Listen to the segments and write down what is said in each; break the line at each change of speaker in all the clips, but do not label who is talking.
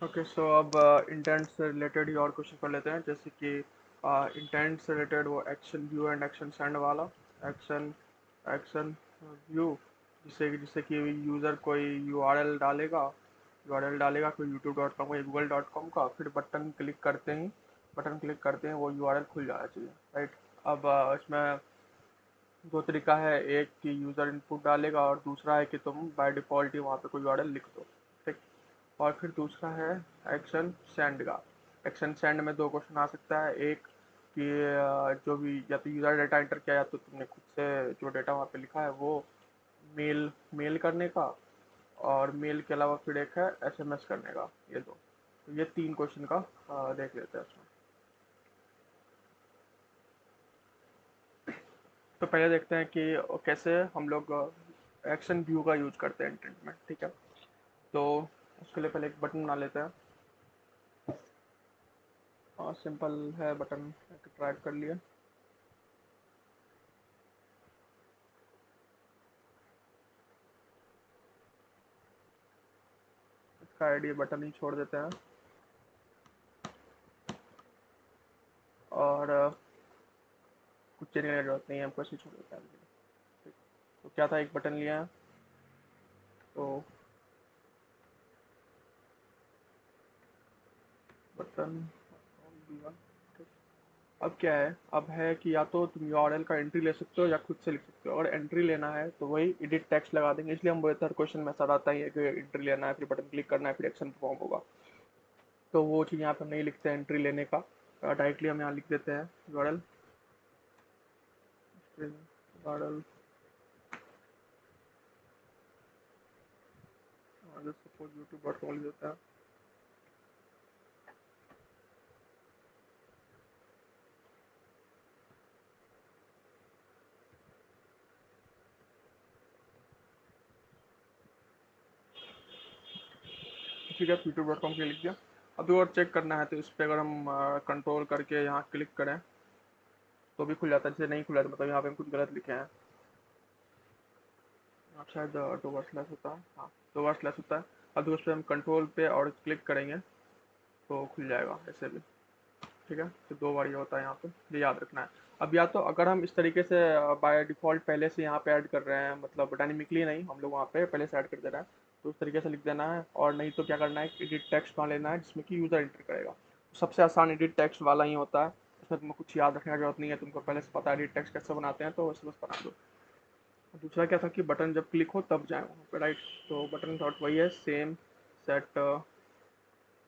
Okay, सो अब intent से related ही और क्वेश्चन कर लेते हैं, जैसे कि इंटेंट से रिलेटेड वो action view and action send वाला। एक्शन एक्शन व्यू, जिससे कि यूज़र कोई यूआरएल डालेगा कोई youtube.com या google.com का, फिर बटन क्लिक करते हैं वो यूआरएल खुल जाना चाहिए, राइट। अब इसमें दो तरीका है, एक कि यूज़र इनपुट डालेगा और दूसरा है कि तुम बाय डिफ़ॉल्ट ही वहाँ पे कोई यूआरएल लिख दो, ठीक। और फिर दूसरा है एक्शन सेंड का। एक्शन सेंड में दो क्वेश्चन आ सकता है, एक कि जो भी या तो यूज़र डाटा एंटर किया या तो तुमने खुद से जो डेटा वहाँ पे लिखा है वो मेल मेल करने का, और मेल के अलावा फिर एक है एसएमएस करने का। ये दो, तो ये तीन क्वेश्चन का देख लेते हैं इसमें। तो पहले देखते हैं कि कैसे हम लोग एक्शन व्यू का यूज करते हैं इंटेंट में, ठीक है। तो उसके लिए पहले एक बटन बना लेते हैं। सिंपल है बटन, ड्रैग कर लिया। इसका आईडी बटन ही छोड़ देते हैं, और कुछ चेंज करने की जरूरत नहीं है, हमको ऐसे ही छोड़ देते हैं अभी के लिए, ठीक। तो क्या था, एक बटन लिया है, तो बटन ठीक। अब क्या है, अब है कि या तो तुम यूआरएल का एंट्री ले सकते हो या खुद से लिख सकते हो। अगर एंट्री लेना है तो वही एडिट टेक्स्ट लगा देंगे, इसलिए हम बोलते हैं क्वेश्चन में ऐसा आता ही है कि एंट्री लेना है, फिर बटन क्लिक करना है, फिर एक्शन परफॉर्म होगा। तो वो चीज़ यहाँ पे हम नहीं लिखते हैं एंट्री लेने का, डायरेक्टली हम यहाँ लिख देते हैं यूआरएल। यूआरएल सपोज youtube.com लिख देते हैं। ठीक है, youtube.com के लिख दिया। अभी और चेक करना है तो इस पर अगर हम कंट्रोल करके यहाँ क्लिक करें तो भी खुल जाता है, जैसे नहीं खुला तो मतलब यहाँ पे हम कुछ गलत लिखे हैं। आप शायद दो बार स्लैश होता है, हाँ, दो बार स्लैश होता है। अब उस पर हम कंट्रोल पे और क्लिक करेंगे तो खुल जाएगा ऐसे भी, ठीक है। तो दो बार ये होता है यहाँ पे, ये याद रखना है। अब या तो अगर हम इस तरीके से बाय डिफ़ॉल्ट पहले से यहाँ पे ऐड कर रहे हैं, मतलब डायनेमिकली नहीं, हम लोग वहाँ पे पहले से ऐड कर दे रहे हैं, तो उस तरीके से लिख देना है। और नहीं तो क्या करना है, एडिट टेक्स्ट बना लेना है जिसमें कि यूज़र एंटर करेगा। सबसे आसान एडिट टेक्स्ट वाला ही होता है, इसमें तुमको कुछ याद रखने की जरूरत नहीं है, तुमको पहले से पता है एडिट टेक्स्ट कैसे बनाते हैं, तो वैसे बस बना दो। दूसरा क्या था कि बटन जब क्लिक हो तब जाए वहाँ पे, राइट। तो बटन डॉट वही है same, set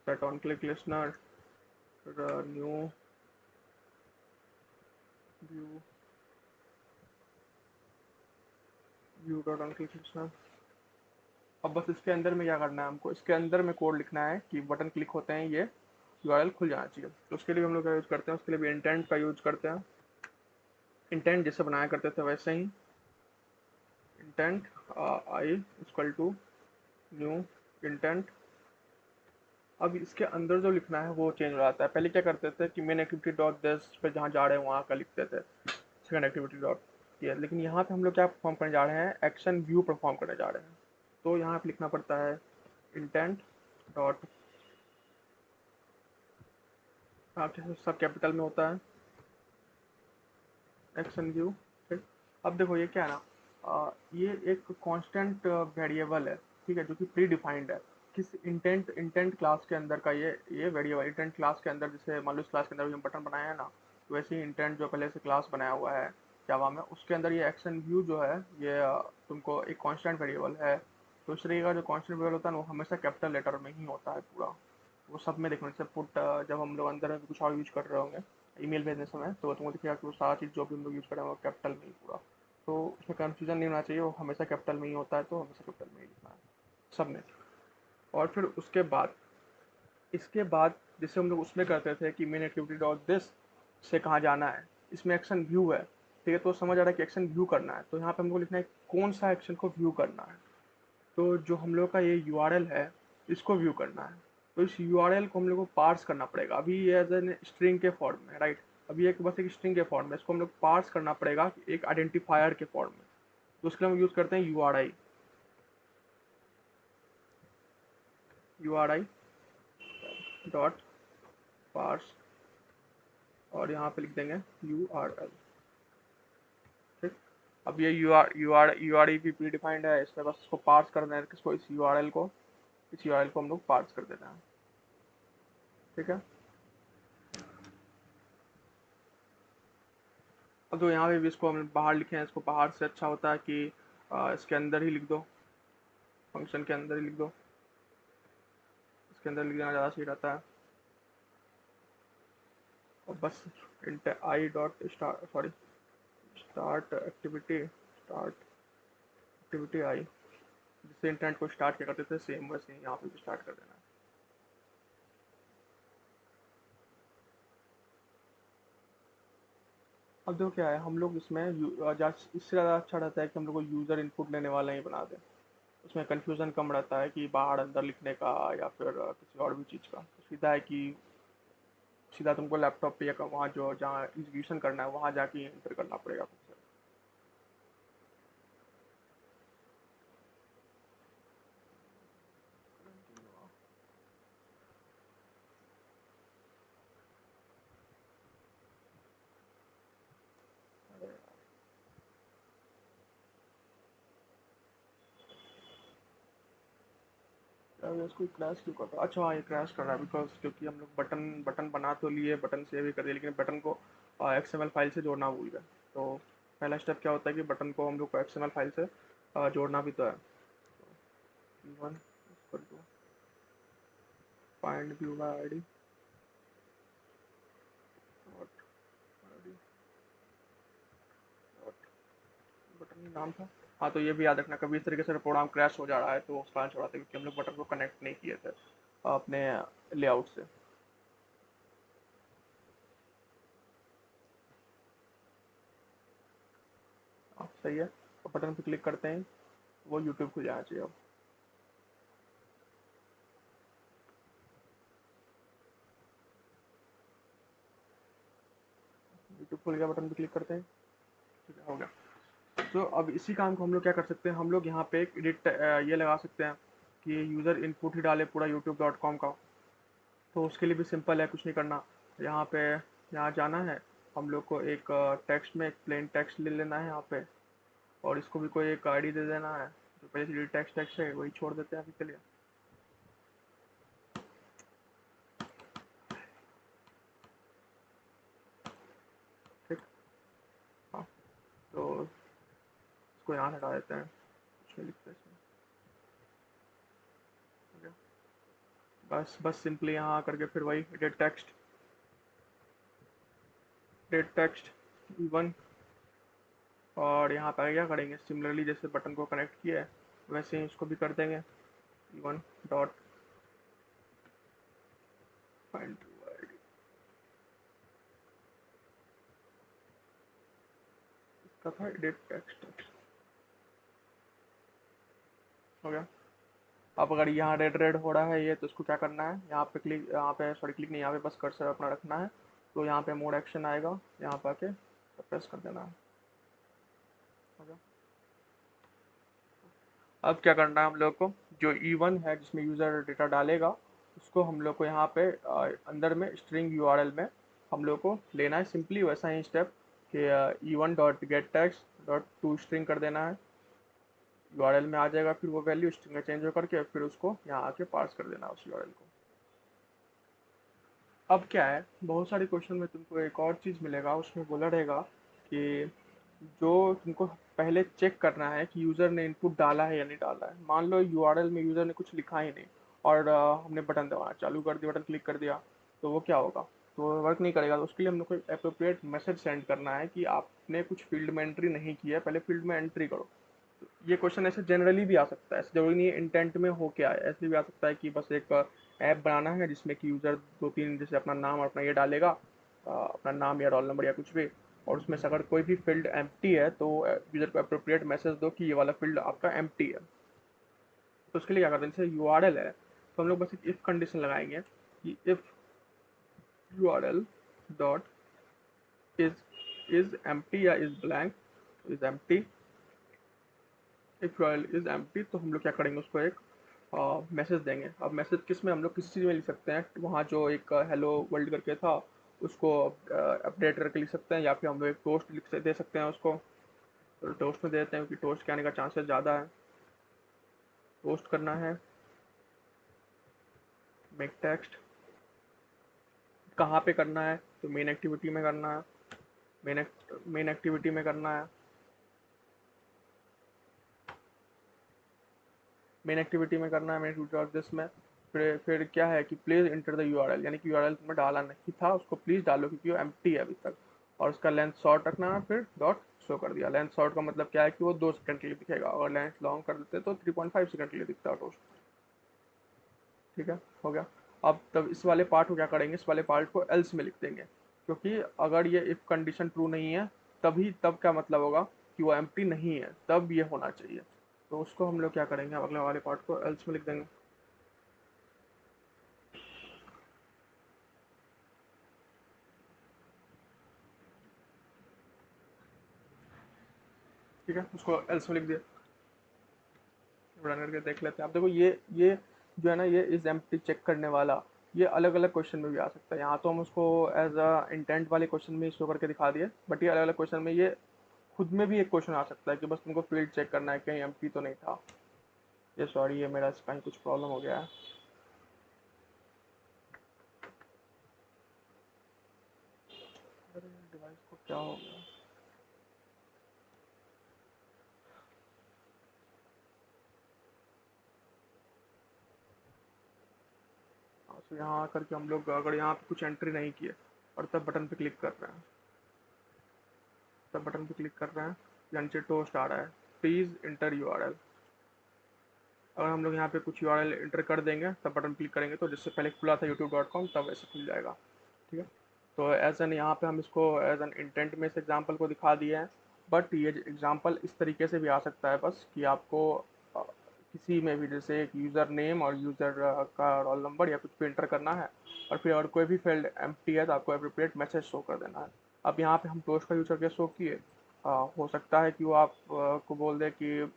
set on click listener, new view view dot on click listener. अब बस इसके अंदर में क्या करना है, हमको इसके अंदर में कोड लिखना है कि बटन क्लिक होते हैं ये यूआरएल खुल जाना चाहिए। तो उसके लिए हम लोग क्या यूज़ करते हैं, उसके लिए भी इंटेंट का यूज़ करते हैं। इंटेंट जैसे बनाया करते थे वैसे ही, intent I equal to new intent. अब इसके अंदर जो लिखना है वो चेंज हो जाता है। पहले क्या करते थे कि मेन एक्टिविटी डॉट दिस पे जहाँ जा रहे हैं वहाँ का लिखते थे, सेकंड एक्टिविटी डॉट ये। लेकिन यहाँ पे हम लोग क्या परफॉर्म करने जा रहे हैं, एक्शन व्यू परफॉर्म करने जा रहे हैं। तो यहाँ पे लिखना पड़ता है इंटेंट डॉट, सब कैपिटल में होता है, एक्शन व्यू, ठीक। अब देखो ये क्या है ना, ये एक कांस्टेंट वेरिएबल है, ठीक है, जो कि प्री डिफाइंड है। किस इंटेंट इंटेंट क्लास के अंदर का ये वेरिएबल, इंटेंट क्लास के अंदर, जैसे मान लो इस क्लास के अंदर भी हम बटन बनाया है ना, तो वैसे ही इंटेंट जो पहले से क्लास बनाया हुआ है जावा में, उसके अंदर ये एक्शन व्यू जो है ये तुमको एक कांस्टेंट वेरिएबल है। तो इस तरीके का जो कांस्टेंट वेरिएबल होता है ना, वो हमेशा कैपिटल लेटर में ही होता है पूरा। वो सब में देखो, जैसे पुट, जब हम लोग अंदर में कुछ और यूज कर रहे होंगे ईमेल भेजने समय, तो तुमको दिखेगा कि वो सारा चीज़ जो भी हम लोग यूज़ करें वो कैपिटल में ही पूरा। तो उसमें कन्फ्यूजन नहीं होना चाहिए, वो हमेशा कैपिटल में ही होता है, तो हमेशा कैपिटल में ही लिखना है सब में। और फिर उसके बाद, इसके बाद जैसे हम लोग उसमें करते थे कि मेन एक्टिविटी डॉट दिस से कहाँ जाना है, इसमें एक्शन व्यू है, ठीक है। तो समझ आ रहा है कि एक्शन व्यू करना है, तो यहाँ पे हमको लिखना है कौन सा एक्शन को व्यू करना है। तो जो हम लोग का ये यूआरएल है इसको व्यू करना है। तो इस यूआरएल को हम लोग को पार्स करना पड़ेगा। अभी ये एज एन स्ट्रिंग के फॉर्म में, राइट। अभी एक बस एक स्ट्रिंग के फॉर्म में, इसको हम लोग पार्स करना पड़ेगा एक आइडेंटिफायर के फॉर्म में। तो उसके लिए हम यूज़ करते हैं U R I. Dot parse और यहाँ पे लिख देंगे URL। ठीक, अब ये URL भी प्री डिफाइंड है, इसमें बस इसको पार्स करना है, किसको, इस URL को हम लोग पार्स कर देना है। ठीक है, अब तो यहाँ पे भी इसको हम बाहर लिखे हैं, इसको बाहर से अच्छा होता है कि इसके अंदर ही लिख दो, फंक्शन के अंदर ही लिख दो, इसके अंदर लिख देना ज़्यादा सही रहता है। और बस int I dot start activity I, जिससे इंटरनेट को स्टार्ट क्या करते थे सेम वैसे ही यहाँ पे भी स्टार्ट कर देना है। अब देखो क्या है, हम लोग इसमें इससे ज़्यादा अच्छा रहता है कि हम लोग को यूज़र इनपुट लेने वाला ही बना दें, उसमें कन्फ्यूज़न कम रहता है कि बाहर अंदर लिखने का या फिर किसी और भी चीज़ का। तो सीधा है कि सीधा तुमको लैपटॉप पे या वहाँ जो जहाँ एग्जीक्यूशन करना है वहाँ जाके एंटर करना पड़ेगा खुद से। अरे इसको क्रैश क्यों कर रहा है? अच्छा हाँ, ये क्रैश कर रहा है बिकॉज क्योंकि हम लोग बटन बटन बना तो लिए, बटन सेव भी कर दिए, लेकिन बटन को XML फाइल से जोड़ना भूल गए। तो पहला स्टेप क्या होता है कि बटन को हम लोग को XML फाइल से जोड़ना भी तो है। One find view bye ID dot button नाम था। हाँ, तो ये भी याद रखना, कभी इस तरीके से प्रोग्राम क्रैश हो जा रहा है तो उसका आंसर आता है क्योंकि हम लोग बटन को कनेक्ट नहीं किए थे अपने लेआउट से। हाँ, सही है, तो बटन पे क्लिक करते हैं, वो यूट्यूब खुल जाना चाहिए। अब यूट्यूब खुल गया, बटन पे क्लिक करते हैं, ठीक है, हो गया। तो अब इसी काम को हम लोग क्या कर सकते हैं, हम लोग यहाँ पे एक एडिट ये लगा सकते हैं कि यूज़र इनपुट ही डाले पूरा youtube.com का। तो उसके लिए भी सिंपल है, कुछ नहीं करना, यहाँ पे यहाँ जाना है, हम लोग को एक टेक्स्ट में एक प्लेन टेक्स्ट ले लेना है यहाँ पे, और इसको भी कोई एक आईडी दे देना है, जो पहले से टेक्स्ट है वही छोड़ देते हैं अभी के लिए। ठीक, हाँ, तो इसको यहाँ से हटा देते हैं, कुछ नहीं लिखते इसमें। ठीक है, बस बस सिंपली यहाँ करके फिर वही डेट टेक्स्ट E1, और यहाँ पर क्या करेंगे, सिमिलरली जैसे बटन को कनेक्ट किया है वैसे ही इसको भी कर देंगे, E1 डॉट फाइंड आईडी। इसका था एडिट टेक्स्ट, हो गया। अब अगर यहाँ रेड रेड हो रहा है ये, तो इसको क्या करना है, यहाँ पे क्लिक, यहाँ पे सॉरी क्लिक नहीं, यहाँ पे बस कर्सर अपना रखना है, तो यहाँ पे मोड एक्शन आएगा, यहाँ पे आके प्रेस कर देना है, हो गया। अब क्या करना है हम लोग को, जो E1 है जिसमें यूज़र डेटा डालेगा उसको हम लोग को यहाँ पे अंदर में स्ट्रिंग URL में हम लोग को लेना है, सिंपली वैसा ही स्टेप कि E1 dot gate tags dot to string कर देना है, URL में आ जाएगा, फिर वो वैल्यू स्ट्रिंग में चेंज होकर के फिर उसको यहाँ आके पास कर देना उस URL को। अब क्या है, बहुत सारे क्वेश्चन में तुमको एक और चीज़ मिलेगा, उसमें बोला रहेगा कि जो तुमको पहले चेक करना है कि यूज़र ने इनपुट डाला है या नहीं डाला है। मान लो URL में यूज़र ने कुछ लिखा ही नहीं और हमने बटन दबाना चालू कर दिया, बटन क्लिक कर दिया, तो वो क्या होगा, तो वो वर्क नहीं करेगा। तो उसके लिए हम लोग को एक अप्रोप्रिएट मैसेज सेंड करना है कि आपने कुछ फील्ड में एंट्री नहीं की है, पहले फील्ड में एंट्री करो। ये क्वेश्चन ऐसे जनरली भी आ सकता है, ऐसे जरूरी नहीं है इंटेंट में हो क्या है, ऐसे भी आ सकता है कि बस एक ऐप बनाना है जिसमें कि यूज़र दो तीन जैसे अपना नाम और अपना ये डालेगा, अपना नाम या रोल नंबर या कुछ भी, और उसमें से अगर कोई भी फील्ड एम्प्टी है तो यूज़र को अप्रोप्रिएट मैसेज दो कि ये वाला फील्ड आपका एम्प्टी है। तो उसके लिए क्या करते हैं, जैसे URL है तो हम लोग बस एक इफ़ कंडीशन लगाएंगे कि if URL dot is empty या is blank, is empty, if URL is empty तो हम लोग क्या करेंगे, उसको एक मैसेज देंगे। अब मैसेज किस में, हम लोग किसी चीज़ में लिख सकते हैं, वहाँ जो एक हेलो वर्ल्ड करके था उसको अपडेट करके लिख सकते हैं, या फिर हम लोग एक टोस्ट दे सकते हैं उसको। तो टोस्ट में दे देते हैं, क्योंकि टोस्ट के आने का चांसेस ज़्यादा है। टोस्ट करना है, मेक टेक्स्ट। कहाँ पे करना है, तो मेन एक्टिविटी में करना है। मेन एक्टिविटी में करना है। मेन एक्टिविटी में करना है, मेन एक्टिविटी और दिस में। फिर क्या है कि प्लीज़ इंटर द यूआरएल, यानी कि यूआरएल तुमने डाला नहीं था, उसको प्लीज़ डालो क्योंकि वो एम्प्टी है अभी तक। और उसका लेंथ शॉर्ट रखना है, फिर डॉट शो कर दिया। लेंथ शॉर्ट का मतलब क्या है कि वो 2 सेकंड के लिए दिखेगा, और लेंथ लॉन्ग कर देते तो 3.5 सेकंड के लिए दिखता है टोस्ट। ठीक है, हो गया। अब तब इस वाले पार्ट को क्या करेंगे, इस वाले पार्ट को एल्स में लिख देंगे, क्योंकि अगर ये इफ कंडीशन ट्रू नहीं है तभी, तब क्या मतलब होगा कि वो एम्प्टी नहीं है, तब ये होना चाहिए। तो उसको हम लोग क्या करेंगे, अगले वाले पार्ट को एल्स में लिख देंगे। ठीक है, उसको एल्स में लिख दिया। रन करके देख लेते हैं। अब देखो ये जो है ना, ये इज एम्प्टी चेक करने वाला, ये अलग अलग क्वेश्चन में भी आ सकता है। यहाँ तो हम उसको एज अ इंटेंट वाले क्वेश्चन में शो करके दिखा दिए, बट ये अलग अलग क्वेश्चन में ये खुद में भी एक क्वेश्चन आ सकता है कि बस तुमको फील्ड चेक करना है कहीं एम्प्टी तो नहीं था। ये सॉरी, ये मेरा कहीं कुछ प्रॉब्लम हो गया है। अरे डिवाइस को क्या हो गया। हाँ, तो यहाँ आकर के हम लोग अगर यहाँ पे कुछ एंट्री नहीं किए और तब बटन पे क्लिक कर रहे हैं, तब बटन पे क्लिक कर रहे हैं, नीचे टोस्ट आ रहा है, प्लीज इंटर यूआरएल। अगर हम लोग यहाँ पे कुछ यूआरएल इंटर कर देंगे, तब बटन क्लिक करेंगे, तो जिससे पहले खुला था youtube.com तब ऐसे खुल जाएगा। ठीक है, तो एज एन यहाँ पे हम इसको एज एन इंटेंट में इस एग्जाम्पल को दिखा दिए हैं। बट ये एग्जाम्पल इस तरीके से भी आ सकता है, बस कि आपको किसी में भी जैसे एक यूज़र नेम और यूज़र का रोल नंबर या कुछ भी इंटर करना है, और फिर अगर कोई भी फील्ड एम्प्टी है तो आपको अप्रोप्रिएट मैसेज शो कर देना है। अब यहाँ पे हम टोस्ट का यूज करके शो किए। हो सकता है कि वो आप को बोल दे कि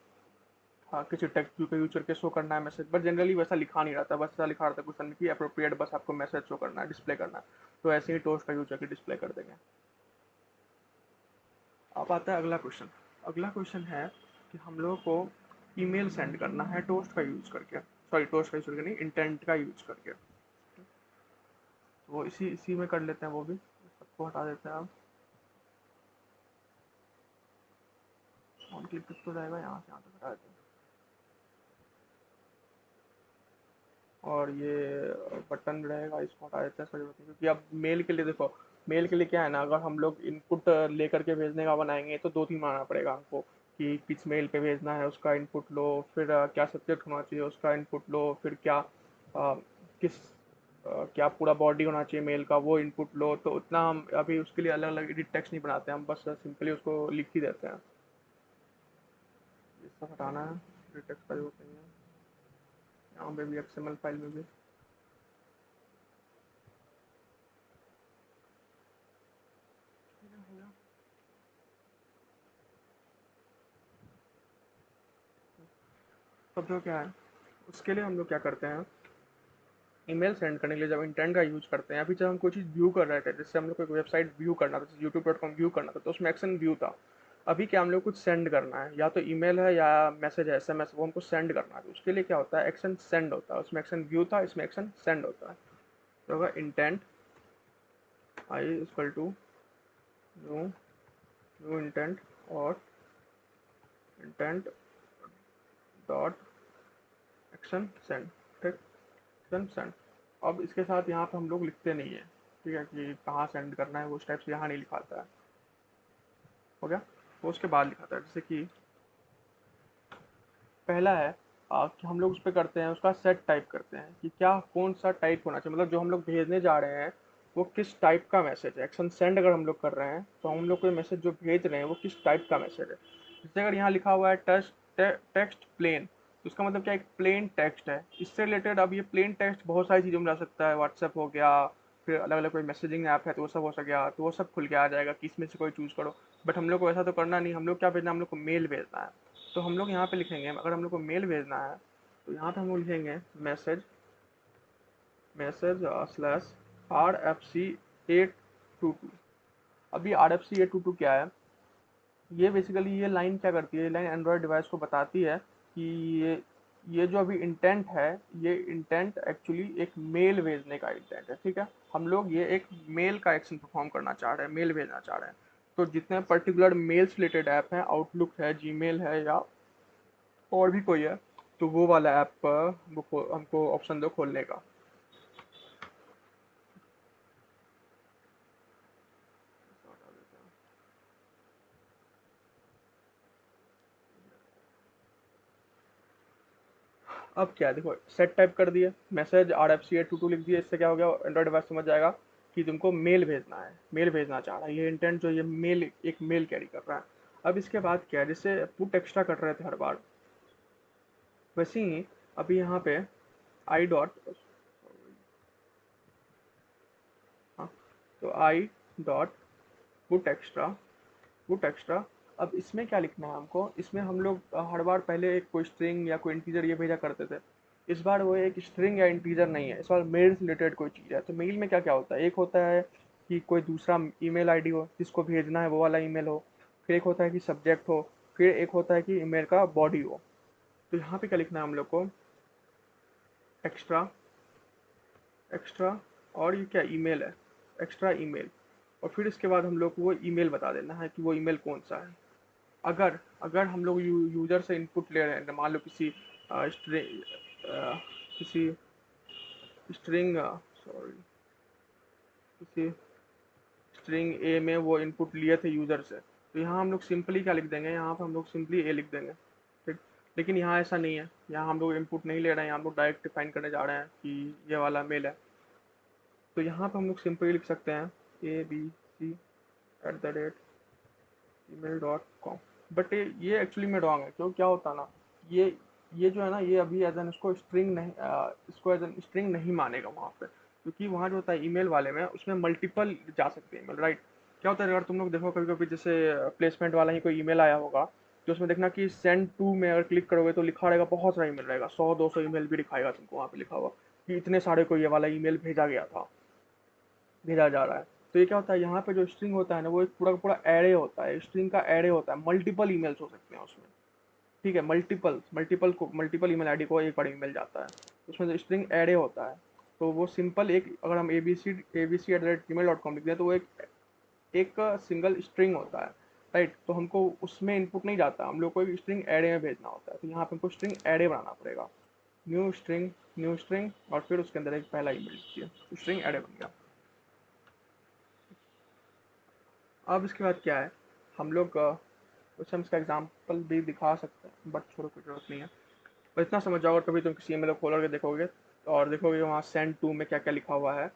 हाँ, किसी टेक्स्ट व्यू का यूज करके शो करना है मैसेज, बट जनरली वैसा लिखा नहीं रहता, बस ऐसा लिखा रहता है क्वेश्चन की अप्रोप्रिएट, बस आपको मैसेज शो करना है, डिस्प्ले करना है। तो ऐसे ही टोस्ट का यूज करके डिस्प्ले कर देंगे। अब आता है अगला क्वेश्चन। अगला क्वेश्चन है कि हम लोगों को ईमेल सेंड करना है टोस्ट का यूज करके, सॉरी टोस्ट का यूज करके नहीं, इंटेंट का यूज करके। तो वो इसी इसी में कर लेते हैं, वो भी सबको हटा देते हैं। अब ऑन क्लिक तो जाएगा, यहाँ से यहाँ तक हटा देते हैं। और ये बटन रहेगा, इसको हटा देते हैं, इसका जरूरत नहीं, क्योंकि अब मेल के लिए देखो, मेल के लिए क्या है ना, अगर हम लोग इनपुट लेकर के भेजने का बनाएंगे तो 2-3 बनाना पड़ेगा हमको, कि किस मेल पे भेजना है उसका इनपुट लो, फिर क्या सब्जेक्ट होना चाहिए उसका इनपुट लो, फिर क्या किस क्या पूरा बॉडी होना चाहिए मेल का वो इनपुट लो। तो उतना हम अभी उसके लिए अलग अलग एडिट टेक्स्ट नहीं बनाते, हम बस सिंपली उसको लिख ही देते हैं। ये सब हटाना है, एडिट टेक्स्ट का जरूरत नहीं है। यहाँ पे भी एक्सएमएल फाइल में भी सब जो क्या है, उसके लिए हम लोग क्या करते हैं, ईमेल सेंड करने के लिए जब इंटेंट का यूज करते हैं, अभी जब हम कोई चीज़ व्यू कर रहे थे, जैसे हम लोग को एक वेबसाइट व्यू करना था, जैसे youtube.com व्यू करना था, तो उसमें एक्शन व्यू था। अभी क्या हम लोग कुछ सेंड करना है, या तो ईमेल है या मैसेज है, एसएमएस, वो हमको सेंड करना है, तो उसके लिए क्या होता है, एक्शन सेंड होता है। उसमें एक्शन व्यू था, इसमें एक्शन सेंड होता है। तो होगा intent I equal to new new intent, और इंटेंट डॉट एक्शन सेंड। ठीक, एक्शन सेंड। अब इसके साथ यहाँ पे हम लोग लिखते नहीं है, ठीक है, कि कहाँ सेंड करना है, वो उस टाइप से यहाँ नहीं लिखाता है। हो गया। वो उसके बाद लिखाता है, जैसे कि पहला है कि हम लोग उस पर करते हैं, उसका सेट टाइप करते हैं कि क्या कौन सा टाइप होना चाहिए, मतलब जो हम लोग भेजने जा रहे हैं वो किस टाइप का मैसेज है। एक्शन सेंड अगर हम लोग कर रहे हैं तो हम लोग कोई मैसेज जो भेज रहे हैं वो किस टाइप का मैसेज है। जैसे अगर यहाँ लिखा हुआ है टेक्स्ट प्लेन, तो इसका मतलब क्या, एक प्लेन टेक्स्ट है। इससे रिलेटेड अब ये प्लेन टेक्स्ट बहुत सारी चीज़ों में जा सकता है, व्हाट्सएप हो गया, फिर अलग अलग कोई मैसेजिंग ऐप है तो वो सब हो सकेगा, तो वो सब खुल के आ जाएगा कि इसमें से कोई चूज़ करो। बट हम लोग को ऐसा तो करना नहीं, हम लोग क्या भेजना है, हम लोग को मेल भेजना है। तो हम लोग यहाँ पे लिखेंगे, अगर हम लोग को मेल भेजना है तो यहाँ पे हम लोग लिखेंगे मैसेज स्लैश RFC822। अभी RFC822 क्या है? ये बेसिकली ये लाइन क्या करती है, ये लाइन एंड्रॉयड डिवाइस को बताती है कि ये जो अभी इंटेंट है, ये इंटेंट एक्चुअली एक मेल भेजने का इंटेंट है। ठीक है, हम लोग ये एक मेल का एक्शन परफॉर्म करना चाह रहे हैं, मेल भेजना चाह रहे हैं। तो जितने पर्टिकुलर मेल्स रिलेटेड ऐप हैं, आउटलुक है, जीमेल है, या और भी कोई है, तो वो वाला ऐप हमको ऑप्शन दो खोलने का। अब क्या है, देखो सेट टाइप कर दिया, मैसेज RFC822 लिख दिया। इससे क्या हो गया, एंड्रॉइड डिवाइस समझ जाएगा कि तुमको मेल भेजना है, मेल भेजना चाह रहा है। ये इंटेंट जो ये मेल, एक मेल कैरी कर रहा है। अब इसके बाद क्या है, जैसे पुट एक्स्ट्रा कर रहे थे हर बार, वैसे ही अभी यहाँ पे आई डॉट, हाँ, तो आई डॉट पुट एक्स्ट्रा। अब इसमें क्या लिखना है हमको, इसमें हम लोग हर बार पहले एक कोई स्ट्रिंग या कोई इंटीजर ये भेजा करते थे। इस बार वो एक स्ट्रिंग या इंटीजर नहीं है, इस बार मेल से रिलेटेड कोई चीज़ है। तो मेल में क्या क्या होता है, एक होता है कि कोई दूसरा ईमेल आईडी हो जिसको भेजना है, वो वाला ईमेल हो। फिर एक होता है कि सब्जेक्ट हो। फिर एक होता है कि ईमेल का बॉडी हो। तो यहाँ पे क्या लिखना है हम लोग को, एक्स्ट्रा, एक्स्ट्रा, और ये क्या ईमेल है, एक्स्ट्रा ईमेल। और फिर इसके बाद हम लोग को वो ईमेल बता देना है कि वो ईमेल कौन सा है। अगर अगर हम लोग यूजर से इनपुट ले रहे हैं, मान लो किसी स्ट्रिंग, किसी स्ट्रिंग, सॉरी, किसी स्ट्रिंग ए में वो इनपुट लिए थे यूजर से, तो यहाँ हम लोग सिंपली क्या लिख देंगे, यहाँ पे हम लोग सिंपली ए लिख देंगे। ठीक, लेकिन यहाँ ऐसा नहीं है, यहाँ हम लोग इनपुट नहीं ले रहे हैं, यहाँ हम लोग डायरेक्ट डिफाइन करने जा रहे हैं कि ये वाला मेल है। तो यहाँ पे हम लोग सिंपली लिख सकते हैं abc@gmail.com। बट ये एक्चुअली में रॉन्ग है, क्यों, क्या होता है ना, ये ये जो है ना, ये अभी एज एन इसको स्ट्रिंग नहीं, इसको एज एन स्ट्रिंग नहीं मानेगा वहाँ पे। क्योंकि वहाँ जो होता है ईमेल वाले में, उसमें मल्टीपल जा सकते हैं ईमेल, राइट। क्या होता है, अगर तुम लोग देखो कभी कभी जैसे प्लेसमेंट वाला ही कोई ईमेल आया होगा, तो उसमें देखना कि सेंड टू में अगर क्लिक करोगे तो लिखा रहेगा बहुत सारा ईमेल रहेगा, 100-200 ईमेल भी दिखाएगा तुमको वहाँ पे लिखा हुआ कि इतने सारे को ये वाला ईमेल भेजा गया था, भेजा जा रहा है। तो ये क्या होता है, यहाँ पे जो स्ट्रिंग होता है ना, वो एक पूरा का पूरा एरे होता है, स्ट्रिंग का एरे होता है, मल्टीपल ईमेल्स हो सकते हैं उसमें। ठीक है, मल्टीपल ईमेल आईडी को एक बार ईमेल जाता है, उसमें जो स्ट्रिंग एरे होता है। तो वो सिंपल एक, अगर हम abc@gmail.com लिखते हैं, तो वो एक सिंगल स्ट्रिंग होता है, राइट। तो हमको उसमें इनपुट नहीं जाता, हम लोग को एक स्ट्रिंग एरे में भेजना होता है। तो यहाँ पे हमको स्ट्रिंग एरे बनाना पड़ेगा, न्यू स्ट्रिंग, न्यू स्ट्रिंग, और फिर उसके अंदर एक पहला ईमेल लिखिए, तो स्ट्रिंग एरे बन गया। अब इसके बाद क्या है, हम लोग कुछ हम इसका एग्जाम्पल भी दिखा सकते हैं, बट छोड़ो, कोई जरूरत नहीं है। बस इतना समझ जाओ, कभी तुम किसी ईमेल को खोल के देखोगे और देखोगे वहाँ सेंड टू में क्या क्या लिखा हुआ है,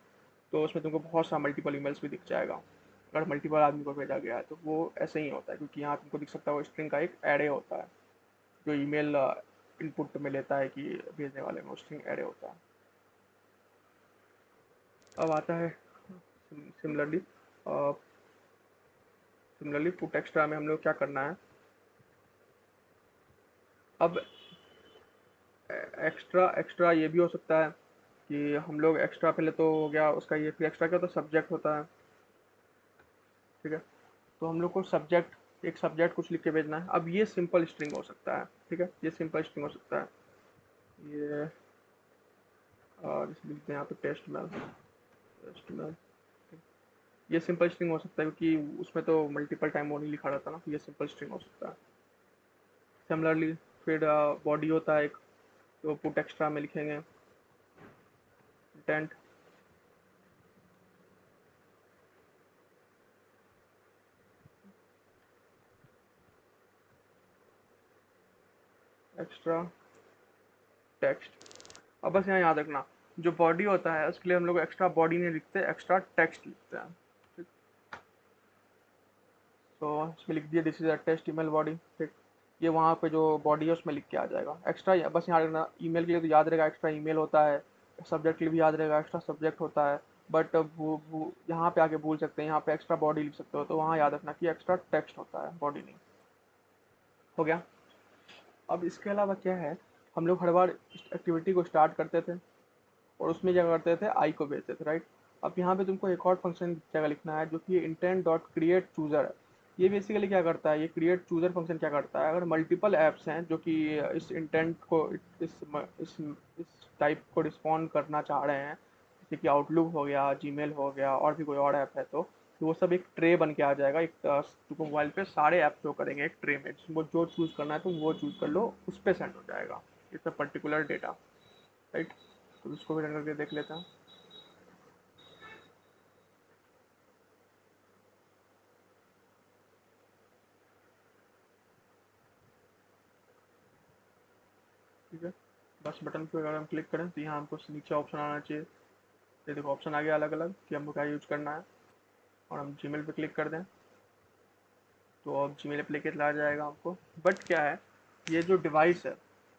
तो उसमें तुमको बहुत सारा मल्टीपल ईमेल्स भी दिख जाएगा। अगर मल्टीपल आदमी को भेजा गया है तो वो ऐसे ही होता है, क्योंकि यहाँ तुमको दिख सकता है वो स्ट्रिंग का एक एरे होता है, जो ईमेल इनपुट में लेता है कि भेजने वाले में, वो स्ट्रिंग एरे होता है। अब आता है सिमिलरली, पुट एक्स्ट्रा में हम लोग क्या करना है। अब एक्स्ट्रा एक्स्ट्रा ये भी हो सकता है कि हम लोग एक्स्ट्रा, पहले तो हो गया उसका ये, फिर एक्स्ट्रा क्या होता है, सब्जेक्ट होता है। ठीक है, तो हम लोग को सब्जेक्ट, एक सब्जेक्ट कुछ लिख के भेजना है। अब ये सिंपल स्ट्रिंग हो सकता है, ठीक है, ये सिंपल स्ट्रिंग हो सकता है। ये जैसे लिखते हैं यहाँ पे टेस्ट मेल, ये सिंपल स्ट्रिंग हो सकता है, क्योंकि उसमें तो मल्टीपल टाइम वो नहीं लिखा रहता ना, तो ये सिंपल स्ट्रिंग हो सकता है। सिमिलरली फिर बॉडी होता है एक, तो पुट एक्स्ट्रा में लिखेंगे इंटेंट, एक्स्ट्रा टेक्स्ट। अब बस यहाँ याद रखना, जो बॉडी होता है उसके लिए हम लोग एक्स्ट्रा बॉडी नहीं लिखते, एक्स्ट्रा टेक्स्ट लिखते हैं। ठीक, तो इसमें लिख दिया this is a test email body. ठीक, ये वहाँ पे जो बॉडी है उसमें लिख के आ जाएगा एक्स्ट्रा। बस यहाँ रखना, ईमेल के लिए तो याद रहेगा एक्स्ट्रा ईमेल होता है, सब्जेक्ट के लिए भी याद रहेगा एक्स्ट्रा सब्जेक्ट होता है। बट यहाँ पे आके भूल सकते हैं, यहाँ पे एक्स्ट्रा बॉडी लिख सकते हो, तो वहाँ याद रखना कि एक्स्ट्रा टेक्स्ट होता है, बॉडी नहीं। हो गया। अब इसके अलावा क्या है, हम लोग हर बार एक्टिविटी को स्टार्ट करते थे और उसमें क्या करते थे, आई को भेजते थे, राइट। अब यहाँ पे तुमको एक और फंक्शन जगह लिखना है जो कि इंटेंट डॉट क्रिएट चूजर है। ये बेसिकली क्या करता है, ये क्रिएट चूजर फंक्शन क्या करता है, अगर मल्टीपल ऐप्स हैं जो कि इस इंटेंट को इस इस इस टाइप को रिस्पॉन्ड करना चाह रहे हैं, जैसे कि आउटलुक हो गया, जीमेल हो गया, और भी कोई और ऐप है, तो वो सब एक ट्रे बन के आ जाएगा। एक तुमको मोबाइल पे सारे ऐप शो करेंगे एक ट्रे में, जिसको जो चूज करना है तुम वो चूज कर लो, उस पर सेंड हो जाएगा it's a particular data, right. तो इसको भी रन करके देख लेते हैं। ठीक है, बस बटन पे अगर हम क्लिक करें तो यहाँ हमको नीचे ऑप्शन आना चाहिए। ये देखो ऑप्शन आ गया अलग अलग कि हमको क्या यूज करना है, और हम जीमेल पे क्लिक कर दें तो अब जीमेल पे लेके चला जाएगा हमको। बट क्या है, ये जो डिवाइस है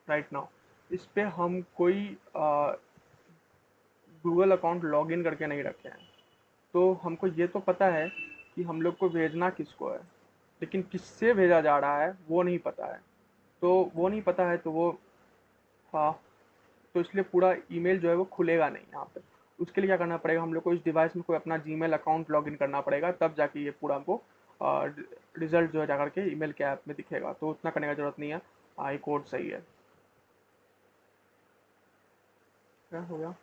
राइट नाउ, इस पे हम कोई गूगल अकाउंट लॉग इन करके नहीं रखे हैं। तो हमको ये तो पता है कि हम लोग को भेजना किसको है, लेकिन किससे भेजा जा रहा है वो नहीं पता है। तो वो नहीं पता है तो वो, हाँ, तो इसलिए पूरा ईमेल जो है वो खुलेगा नहीं यहाँ पे। उसके लिए क्या करना पड़ेगा, हम लोग को इस डिवाइस में कोई अपना जीमेल अकाउंट लॉगिन करना पड़ेगा, तब जाके ये पूरा हमको रिजल्ट जो है जाकर के ईमेल के ऐप में दिखेगा। तो उतना करने का जरूरत नहीं है, आई कोड सही है। क्या हो गया,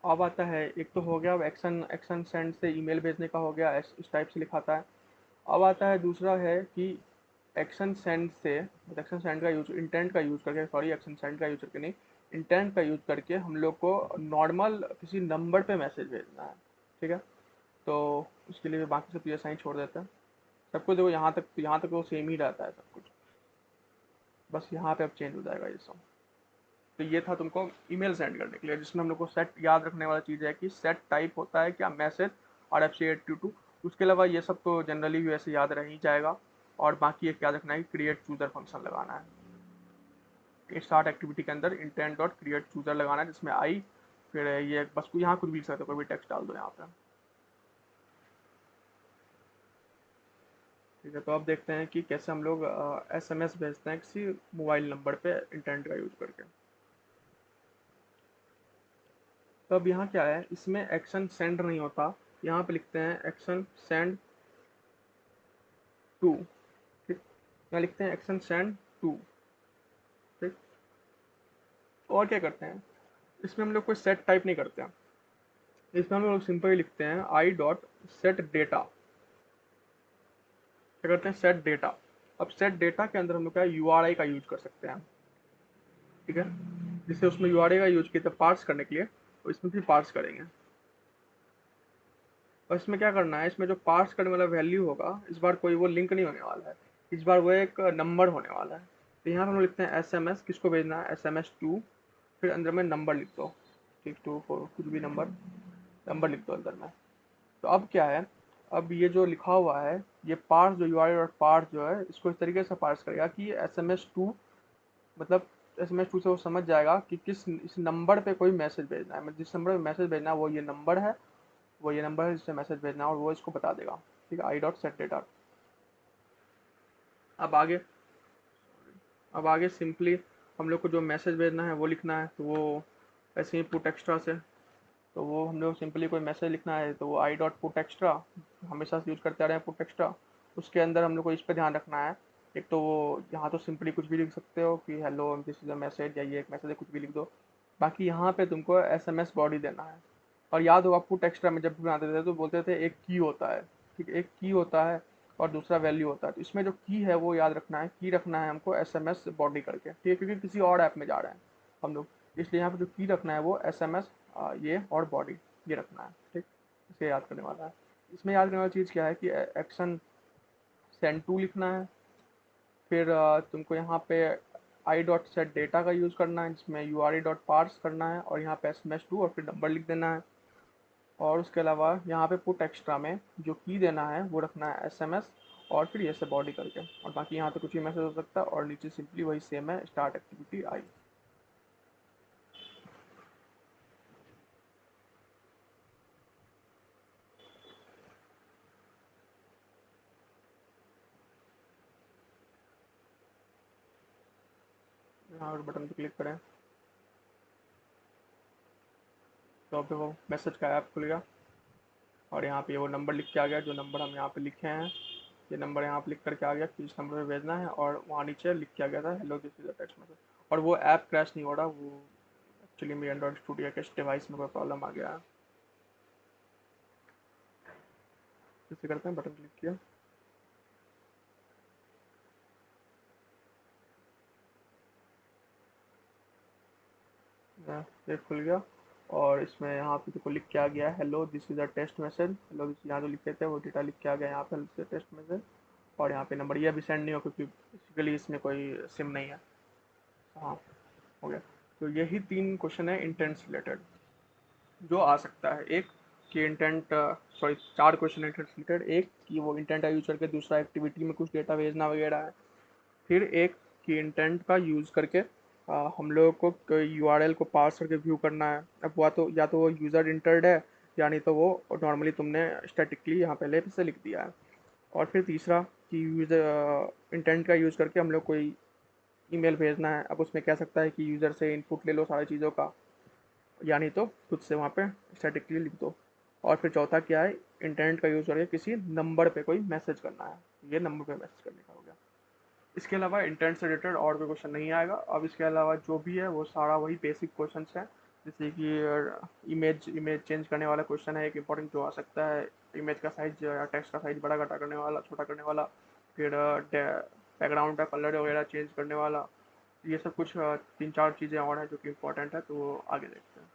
अब आता है, एक तो हो गया एक्शन एक्शन सेंड से ईमेल भेजने का हो गया, इस टाइप से लिखाता है। अब आता है दूसरा है कि एक्शन सेंड से, एक्शन सेंड का यूज, इंटेंट का यूज करके, सॉरी एक्शन सेंड का यूज करके नहीं, इंटेंट का यूज करके हम लोग को नॉर्मल किसी नंबर पे मैसेज भेजना है। ठीक है, तो उसके लिए बाकी सब चीज़ें साइन छोड़ देते हैं। सब कुछ देखो यहाँ तक तो सेम ही रहता है सब कुछ, बस यहाँ पे अब चेंज हो जाएगा ये सब। तो ये था तुमको ईमेल सेंड करने के लिए, जिसमें हम लोग को सेट याद रखने वाला चीज़ है कि सेट टाइप होता है क्या, मैसेज, और FC822। उसके अलावा ये सब तो जनरली भी वैसे याद रह ही जाएगा। और बाकी एक याद रखना है कि क्रिएट चूजर फंक्शन लगाना है स्टार्ट एक्टिविटी के अंदर, इंटेंट डॉट क्रिएट चूजर लगाना है, जिसमें आई, फिर ये बस यहाँ कुछ भी लिख सकते हो, कोई भी टेक्स्ट डाल दो यहाँ पे। ठीक है, तो अब देखते हैं कि कैसे हम लोग SMS भेजते हैं किसी मोबाइल नंबर पे इंटेंट का यूज करके। तो अब यहाँ क्या है, इसमें एक्शन सेंड नहीं होता, यहाँ पे लिखते हैं एक्शन सेंड टू। ठीक, यहाँ लिखते हैं एक्शन सेंड टू। ठीक, और क्या करते हैं, इसमें हम लोग कोई सेट टाइप नहीं करते हैं, इसमें हम लोग सिंपली लिखते हैं आई डॉट सेट डेटा। क्या करते हैं, सेट डेटा। अब सेट डेटा के अंदर हम लोग क्या URI का यूज कर सकते हैं। ठीक है, जिससे उसमें URI का यूज किया था पार्स करने के लिए, तो इसमें भी पार्स करेंगे। और इसमें क्या करना है, इसमें जो पार्स करने वाला वैल्यू होगा, इस बार कोई वो लिंक नहीं होने वाला है, इस बार वो एक नंबर होने वाला है। तो यहाँ पर हम लिखते हैं SMS, किसको भेजना है, SMS2, फिर अंदर में नंबर लिख दो, 624 कुछ भी नंबर, नंबर लिख दो अंदर में। तो अब क्या है, अब ये जो लिखा हुआ है, ये पार्स जो URI डॉट पार्स जो है, इसको इस तरीके से पार्स करेगा कि SMS2, मतलब SMS2 से वो समझ जाएगा कि किस इस नंबर पे कोई मैसेज भेजना है, मतलब जिस नंबर पे मैसेज भेजना है वो ये नंबर है, वो ये नंबर है जिससे मैसेज भेजना है, और वो इसको बता देगा। ठीक है, आई डॉट सेट डेटा। अब आगे, अब आगे सिंपली हम लोग को जो मैसेज भेजना है वो लिखना है, तो वो ऐसे ही पुट एक्स्ट्रा से, तो वो हम लोग सिंपली कोई मैसेज लिखना है तो वो आई डॉट पुट एक्स्ट्रा, हमेशा से यूज करते आ रहे हैं पुट एक्स्ट्रा। उसके अंदर हम लोग को इस पर ध्यान रखना है, एक तो वो यहाँ तो सिंपली कुछ भी लिख सकते हो कि hello this is a message, या ये एक मैसेज है, कुछ भी लिख दो। बाकी यहाँ पे तुमको SMS बॉडी देना है। और याद होगा पुट एक्स्ट्रा में जब भी बनाते थे तो बोलते थे एक की होता है, ठीक है, एक की होता है और दूसरा वैल्यू होता है। तो इसमें जो की है वो याद रखना है, की रखना है हमको SMS बॉडी करके, ठीक है, क्योंकि किसी और ऐप में जा रहे हैं हम लोग, इसलिए यहाँ पे जो की रखना है वो SMS ये और बॉडी ये रखना है। ठीक, इसे याद करने वाला है। इसमें याद करने वाली चीज़ क्या है कि एक्शन सेंड टू लिखना है, फिर तुमको यहाँ पे आई डॉट सेट डेटा का यूज़ करना है, जिसमें URI डॉट पार्स करना है, और यहाँ पे SMS2 और फिर नंबर लिख देना है। और उसके अलावा यहाँ पे पुट एक्स्ट्रा में जो की देना है वो रखना है SMS, और फिर ये से बॉडी करके, और बाकी यहाँ पे कुछ भी मैसेज हो सकता है, और नीचे सिंपली वही सेम है, स्टार्ट एक्टिविटी आई। यहाँ और बटन पे क्लिक करें तो अब देखो मैसेज का ऐप खुल गया और यहाँ पे वो नंबर लिख के आ गया जो नंबर हम यहाँ पे लिखे हैं। ये नंबर यहाँ पे लिख करके आ गया कि इस नंबर पे भेजना है और वहाँ नीचे लिख के आ गया था hello this is a text message. और वो ऐप क्रैश नहीं हो रहा, वो एक्चुअली मेरे एंड्रॉइड स्टूडियो के डिवाइस में कोई प्रॉब्लम आ गया है। इसे करते हैं, बटन क्लिक किया, ये खुल गया और इसमें यहाँ पे देखो लिख के आ गया hello this is a test message. Hello this यहाँ जो लिखे थे वो डेटा लिख के आ गया यहाँ पे, हेलो टेस्ट मैसेज। और यहाँ पे नंबर ये अभी सेंड नहीं हो क्योंकि बेसिकली इसमें कोई सिम नहीं है। हाँ, हो गया। तो यही 3 क्वेश्चन है इंटेंट से रिलेटेड जो आ सकता है। एक कि इंटेंट, सॉरी 4 क्वेश्चन इंटेंट से रिलेटेड। एक कि वो इंटेंट का यूज करके दूसरा एक्टिविटी में कुछ डेटा भेजना वगैरह है। फिर एक कि इंटेंट का यूज़ करके हम लोगों को यूआरएल को पार्स करके व्यू करना है। अब वह तो या तो वो यूज़र इंटर्ड है या नहीं तो वो नॉर्मली तुमने स्टैटिकली यहाँ पहले से लिख दिया है। और फिर तीसरा कि यूज़र इंटेंट का यूज़ करके हम लोग कोई ईमेल भेजना है। अब उसमें कह सकता है कि यूज़र से इनपुट ले लो सारी चीज़ों का या नहीं तो खुद से वहाँ पे स्टैटिकली लिख दो। और फिर चौथा क्या है, इंटरनेट का यूज़ करके किसी नंबर पे कोई मैसेज करना है, ये नंबर पे मैसेज करने का हो गया। इसके अलावा इंटरनेट से रिलेटेड और कोई क्वेश्चन नहीं आएगा। अब इसके अलावा जो भी है वो सारा वही बेसिक क्वेश्चन है। जैसे कि इमेज इमेज चेंज करने वाला क्वेश्चन है एक इंपॉर्टेंट जो आ सकता है, इमेज का साइज या टेक्स्ट का साइज बड़ा घटा करने वाला, छोटा करने वाला। फिर बैकग्राउंड का कलर वगैरह चेंज करने वाला। ये सब कुछ 3-4 चीज़ें और हैं जो कि इम्पोर्टेंट है, तो वो आगे देखते हैं।